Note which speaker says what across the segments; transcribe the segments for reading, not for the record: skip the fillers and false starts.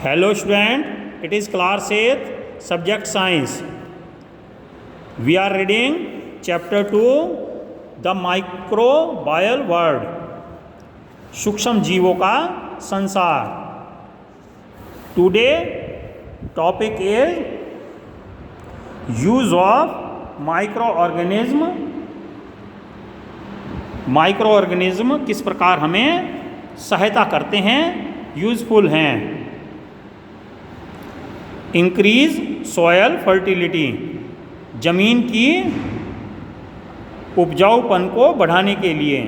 Speaker 1: Hello student, it is class 8, subject science. We are reading chapter 2, the microbial world. सूक्ष्म जीवों का संसार. Today topic is use of microorganism. Microorganism किस प्रकार हमें सहायता करते हैं, यूजफुल हैं. इंक्रीज सॉयल फर्टिलिटी, जमीन की उपजाऊपन को बढ़ाने के लिए.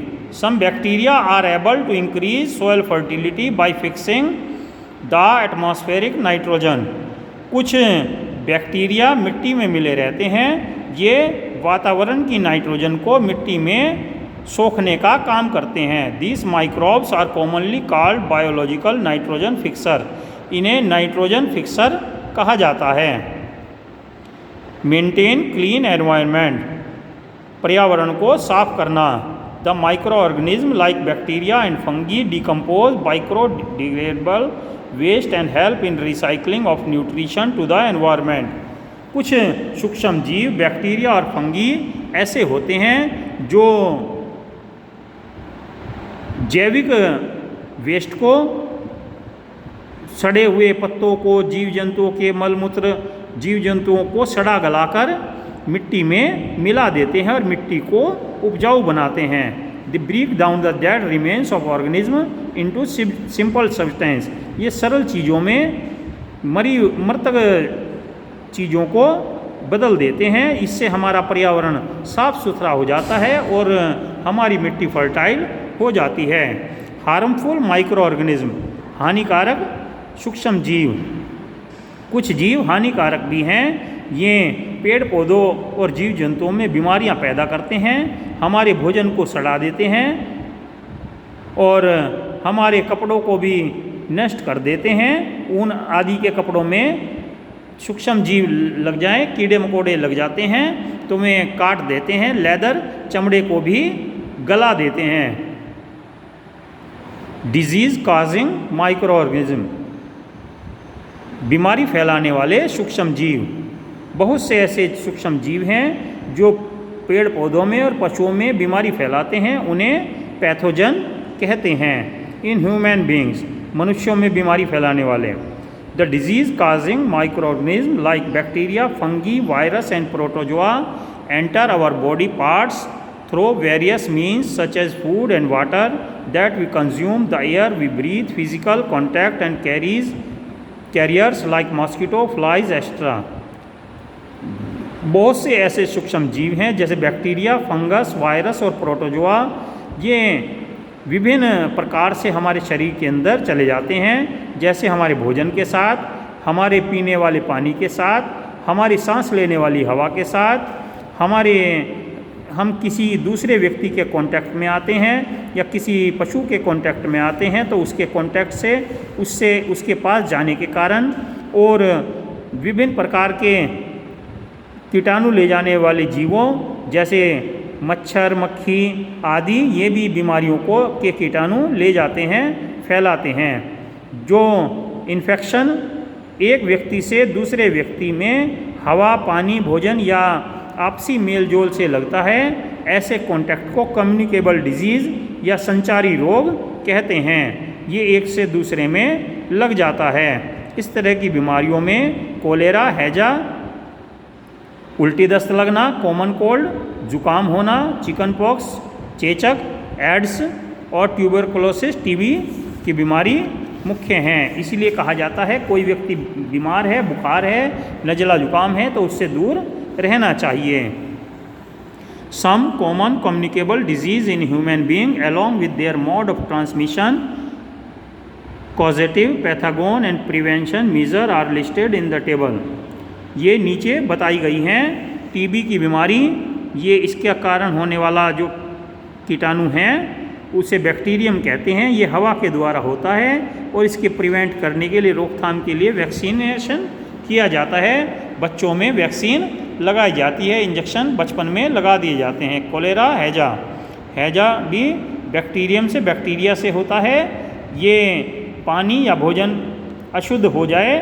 Speaker 1: Some bacteria are able to increase soil fertility by fixing the atmospheric nitrogen. कुछ बैक्टीरिया मिट्टी में मिले रहते हैं, ये वातावरण की नाइट्रोजन को मिट्टी में सोखने का काम करते हैं. This microbes are commonly called biological nitrogen fixer. इन्हें नाइट्रोजन फिक्सर कहा जाता है. मेंटेन क्लीन एनवायरनमेंट, पर्यावरण को साफ करना. The micro organism like bacteria and fungi decompose biodegradable waste and help in recycling of nutrition to the environment. कुछ सूक्ष्म जीव बैक्टीरिया और फंगी ऐसे होते हैं जो जैविक वेस्ट को, सड़े हुए पत्तों को, जीव जंतुओं के मलमूत्र, जीव जंतुओं को सड़ा गलाकर मिट्टी में मिला देते हैं और मिट्टी को उपजाऊ बनाते हैं. The break down the dead remains of organism into simple substance. ये सरल चीज़ों में मृतक चीज़ों को बदल देते हैं. इससे हमारा पर्यावरण साफ सुथरा हो जाता है और हमारी मिट्टी फर्टाइल हो जाती है. हार्मफुल माइक्रो ऑर्गेनिज्म, हानिकारक सूक्ष्म जीव. कुछ जीव हानिकारक भी हैं. ये पेड़ पौधों और जीव जंतुओं में बीमारियां पैदा करते हैं, हमारे भोजन को सड़ा देते हैं और हमारे कपड़ों को भी नष्ट कर देते हैं. ऊन आदि के कपड़ों में सूक्ष्म जीव लग जाएं, कीड़े मकोड़े लग जाते हैं तो वे काट देते हैं, लेदर चमड़े को भी गला देते हैं. डिजीज कॉजिंग माइक्रो ऑर्गेनिज्म, बीमारी फैलाने वाले सूक्ष्म जीव. बहुत से ऐसे सूक्ष्म जीव हैं जो पेड़ पौधों में और पशुओं में बीमारी फैलाते हैं, उन्हें पैथोजन कहते हैं. इन ह्यूमन बींग्स, मनुष्यों में बीमारी फैलाने वाले. The disease causing micro organism like bacteria, fungi, virus and protozoa enter our body parts through various means such as food and water that we consume, the air we breathe, physical contact and carriers like mosquito, flies, etc. बहुत से ऐसे सूक्ष्म जीव हैं जैसे bacteria, fungus, virus और protozoa. ये विभिन्न प्रकार से हमारे शरीर के अंदर चले जाते हैं, जैसे हमारे भोजन के साथ, हमारे पीने वाले पानी के साथ, हमारी सांस लेने वाली हवा के साथ, हम किसी दूसरे व्यक्ति के कांटेक्ट में आते हैं या किसी पशु के कांटेक्ट में आते हैं तो उसके कांटेक्ट से उसके पास जाने के कारण और विभिन्न प्रकार के कीटाणु ले जाने वाले जीवों जैसे मच्छर, मक्खी आदि, ये भी बीमारियों के कीटाणु ले जाते हैं, फैलाते हैं. जो इन्फेक्शन एक व्यक्ति से दूसरे व्यक्ति में हवा, पानी, भोजन या आपसी मेल जोल से लगता है, ऐसे कॉन्टैक्ट को कम्युनिकेबल डिजीज़ या संचारी रोग कहते हैं. ये एक से दूसरे में लग जाता है. इस तरह की बीमारियों में कोलेरा, हैजा, उल्टी दस्त लगना, कॉमन कोल्ड, जुकाम होना, चिकन पॉक्स, चेचक, एड्स और ट्यूबरकुलोसिस, टीबी की बीमारी मुख्य हैं. इसीलिए कहा जाता है कोई व्यक्ति बीमार है, बुखार है, नज़ला जुकाम है तो उससे दूर रहना चाहिए. Some common communicable disease in human being along with their mode of transmission, causative, pathogen and prevention measure are listed in the table. ये नीचे बताई गई हैं. टीबी की बीमारी, ये इसके कारण होने वाला जो कीटाणु हैं उसे बैक्टीरियम कहते हैं. ये हवा के द्वारा होता है और इसके प्रिवेंट करने के लिए, रोकथाम के लिए वैक्सीनेशन किया जाता है. बच्चों में वैक्सीन लगाई जाती है, इंजेक्शन बचपन में लगा दिए जाते हैं. कोलेरा, हैजा भी बैक्टीरियम से, बैक्टीरिया से होता है. ये पानी या भोजन अशुद्ध हो जाए,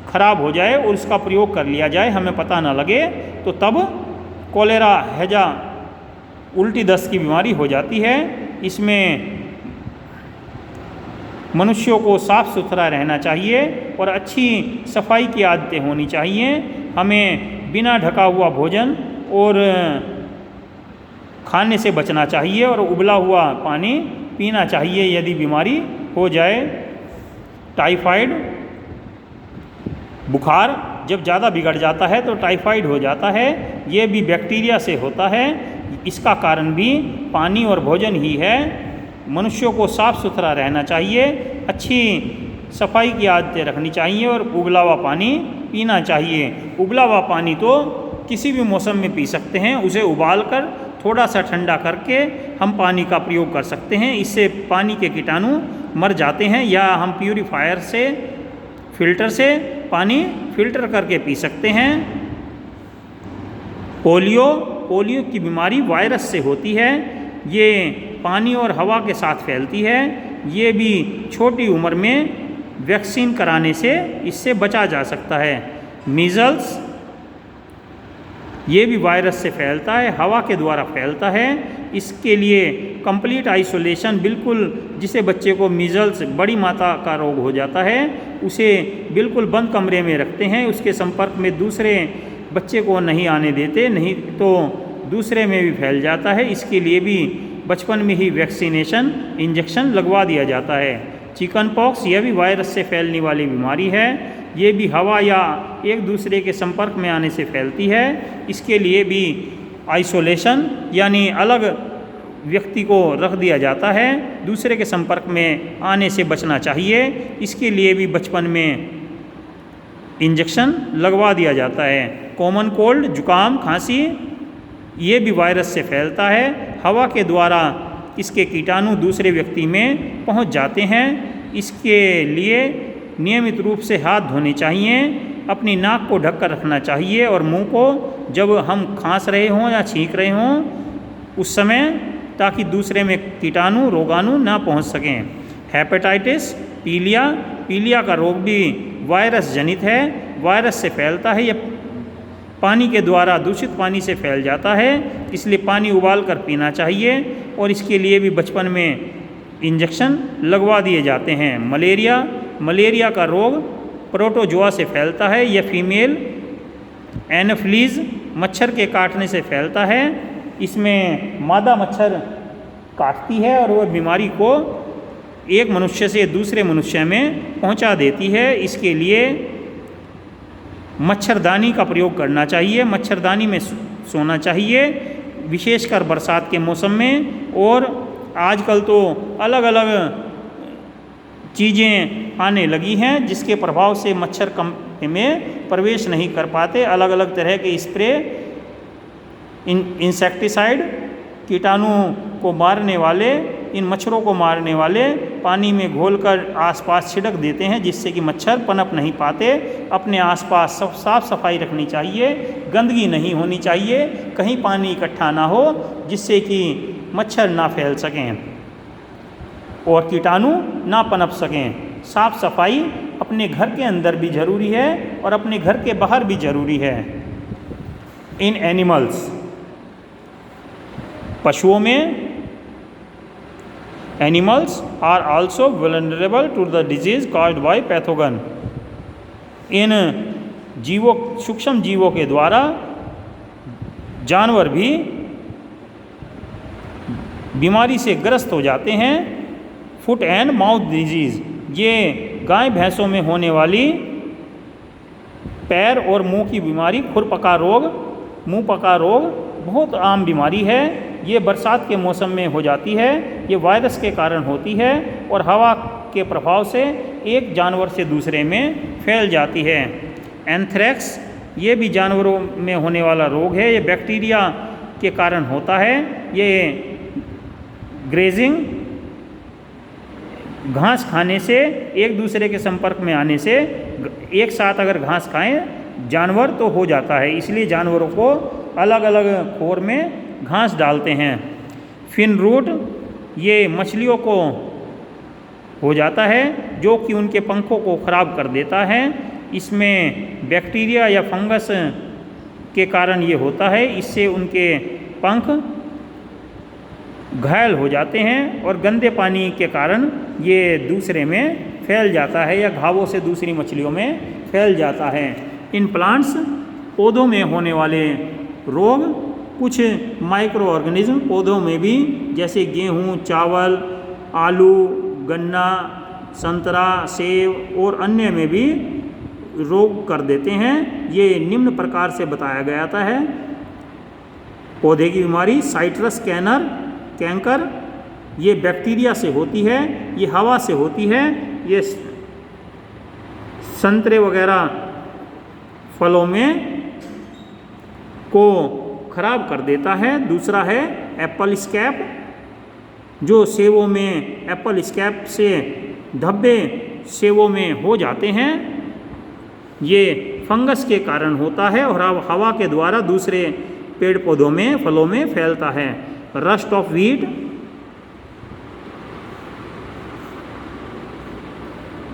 Speaker 1: खराब हो जाए और उसका प्रयोग कर लिया जाए, हमें पता ना लगे, तो तब कॉलेरा, हैजा, उल्टी दस्त की बीमारी हो जाती है। इसमें मनुष्यों को साफ़ सुथरा रहना चाहिए और अच्छी सफाई की आदतें होनी चाहिए। हमें बिना ढका हुआ भोजन और खाने से बचना चाहिए और उबला हुआ पानी पीना चाहिए यदि बीमारी हो जाए। टाइफाइड बुखार जब ज़्यादा बिगड़ जाता है तो टाइफाइड हो जाता है, ये भी बैक्टीरिया से होता है। इसका कारण भी पानी और भोजन ही है। मनुष्यों को साफ़ सुथरा रहना चाहिए, अच्छी सफाई की आदतें रखनी चाहिए और उबला हुआ पानी पीना चाहिए। उबला हुआ पानी तो किसी भी मौसम में पी सकते हैं, उसे उबाल कर थोड़ा सा ठंडा करके हम पानी का प्रयोग कर सकते हैं, इससे पानी के कीटाणु मर जाते हैं। या हम प्यूरीफायर से, फिल्टर से पानी फिल्टर करके पी सकते हैं। पोलियो की बीमारी वायरस से होती है, ये पानी और हवा के साथ फैलती है। ये भी छोटी उम्र में वैक्सीन कराने से इससे बचा जा सकता है। मीज़ल्स, ये भी वायरस से फैलता है, हवा के द्वारा फैलता है। इसके लिए कंप्लीट आइसोलेशन, बिल्कुल जिसे बच्चे को मीज़ल्स, बड़ी माता का रोग हो जाता है, उसे बिल्कुल बंद कमरे में रखते हैं, उसके संपर्क में दूसरे बच्चे को नहीं आने देते, नहीं तो दूसरे में भी फैल जाता है। इसके लिए भी बचपन में ही वैक्सीनेशन, इंजेक्शन लगवा दिया जाता है। चिकन पॉक्स, यह भी वायरस से फैलने वाली बीमारी है, ये भी हवा या एक दूसरे के संपर्क में आने से फैलती है। इसके लिए भी आइसोलेशन यानी अलग व्यक्ति को रख दिया जाता है, दूसरे के संपर्क में आने से बचना चाहिए। इसके लिए भी बचपन में इंजेक्शन लगवा दिया जाता है। कॉमन कोल्ड, जुकाम, खांसी, ये भी वायरस से फैलता है, हवा के द्वारा इसके कीटाणु दूसरे व्यक्ति में पहुंच जाते हैं। इसके लिए नियमित रूप से हाथ धोने चाहिए, अपनी नाक को ढककर रखना चाहिए और मुंह को जब हम खांस रहे हों या छींक रहे हों उस समय, ताकि दूसरे में कीटाणु, रोगाणु ना पहुंच सकें। हेपेटाइटिस, पीलिया का रोग भी वायरस जनित है, वायरस से फैलता है। यह पानी के द्वारा, दूषित पानी से फैल जाता है, इसलिए पानी उबाल कर पीना चाहिए और इसके लिए भी बचपन में इंजेक्शन लगवा दिए जाते हैं। मलेरिया का रोग प्रोटोजोआ से फैलता है, यह फीमेल एनोफ्लीज मच्छर के काटने से फैलता है। इसमें मादा मच्छर काटती है और वह बीमारी को एक मनुष्य से दूसरे मनुष्य में पहुंचा देती है। इसके लिए मच्छरदानी का प्रयोग करना चाहिए, मच्छरदानी में सोना चाहिए, विशेषकर बरसात के मौसम में। और आजकल तो अलग अलग चीज़ें आने लगी हैं जिसके प्रभाव से मच्छर कमरे में प्रवेश नहीं कर पाते। अलग अलग तरह के स्प्रे, इंसेक्टिसाइड, कीटाणु को मारने वाले, इन मच्छरों को मारने वाले पानी में घोलकर आसपास छिड़क देते हैं, जिससे कि मच्छर पनप नहीं पाते। अपने आसपास साफ सफाई रखनी चाहिए, गंदगी नहीं होनी चाहिए, कहीं पानी इकट्ठा ना हो जिससे कि मच्छर ना फैल सकें और कीटाणु ना पनप सकें। साफ सफाई अपने घर के अंदर भी ज़रूरी है और अपने घर के बाहर भी ज़रूरी है। इन एनिमल्स, पशुओं में, animals are also vulnerable to the disease caused by pathogen. इन जीवों, सूक्ष्म जीवों के द्वारा जानवर भी बीमारी से ग्रस्त हो जाते हैं। फुट एंड माउथ डिजीज़, ये गाय भैंसों में होने वाली पैर और मुंह की बीमारी, खुरपका रोग, मुंह पका रोग बहुत आम बीमारी है। ये बरसात के मौसम में हो जाती है, ये वायरस के कारण होती है और हवा के प्रभाव से एक जानवर से दूसरे में फैल जाती है। एंथ्रेक्स, ये भी जानवरों में होने वाला रोग है, ये बैक्टीरिया के कारण होता है। ये ग्रेजिंग, घास खाने से, एक दूसरे के संपर्क में आने से, एक साथ अगर घास खाएं जानवर तो हो जाता है, इसलिए जानवरों को अलग अलग खोर में घास डालते हैं। फिन रूट, ये मछलियों को हो जाता है, जो कि उनके पंखों को ख़राब कर देता है। इसमें बैक्टीरिया या फंगस के कारण ये होता है, इससे उनके पंख घायल हो जाते हैं और गंदे पानी के कारण ये दूसरे में फैल जाता है या घावों से दूसरी मछलियों में फैल जाता है। इन प्लांट्स पौधों में होने वाले रोग कुछ माइक्रो ऑर्गेनिज्म पौधों में भी, जैसे गेहूँ, चावल, आलू, गन्ना, संतरा, सेब और अन्य में भी रोग कर देते हैं। ये निम्न प्रकार से बताया गया है। पौधे की बीमारी साइट्रस कैंकर, ये बैक्टीरिया से होती है, ये हवा से होती है, ये संतरे वगैरह फलों में को खराब कर देता है। दूसरा है एप्पल स्कैब, जो सेवों में एप्पल स्कैब से धब्बे सेवों में हो जाते हैं, ये फंगस के कारण होता है और हवा के द्वारा दूसरे पेड़ पौधों में फलों में फैलता है। रस्ट ऑफ व्हीट,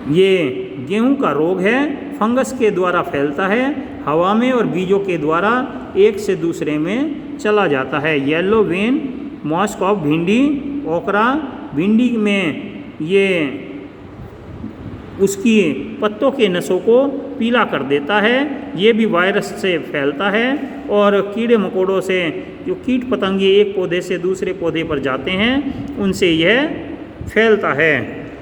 Speaker 1: ये गेहूं का रोग है, फंगस के द्वारा फैलता है, हवा में और बीजों के द्वारा एक से दूसरे में चला जाता है। येलो वेन मॉस्क ऑफ भिंडी, ओकरा, भिंडी में ये उसकी पत्तों के नसों को पीला कर देता है, ये भी वायरस से फैलता है। और कीड़े मकोड़ों से, जो कीट पतंगे एक पौधे से दूसरे पौधे पर जाते हैं, उनसे यह फैलता है।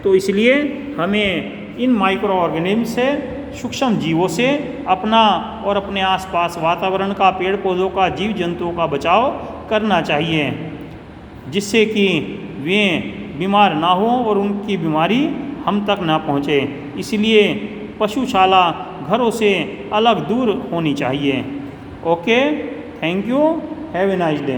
Speaker 1: तो इसलिए हमें इन माइक्रो ऑर्गेनिज्म से, सूक्ष्म जीवों से अपना और अपने आसपास वातावरण का, पेड़ पौधों का, जीव जंतुओं का बचाव करना चाहिए, जिससे कि वे बीमार ना हों और उनकी बीमारी हम तक ना पहुँचे। इसलिए पशुशाला घरों से अलग दूर होनी चाहिए। Okay, thank you, have a nice day.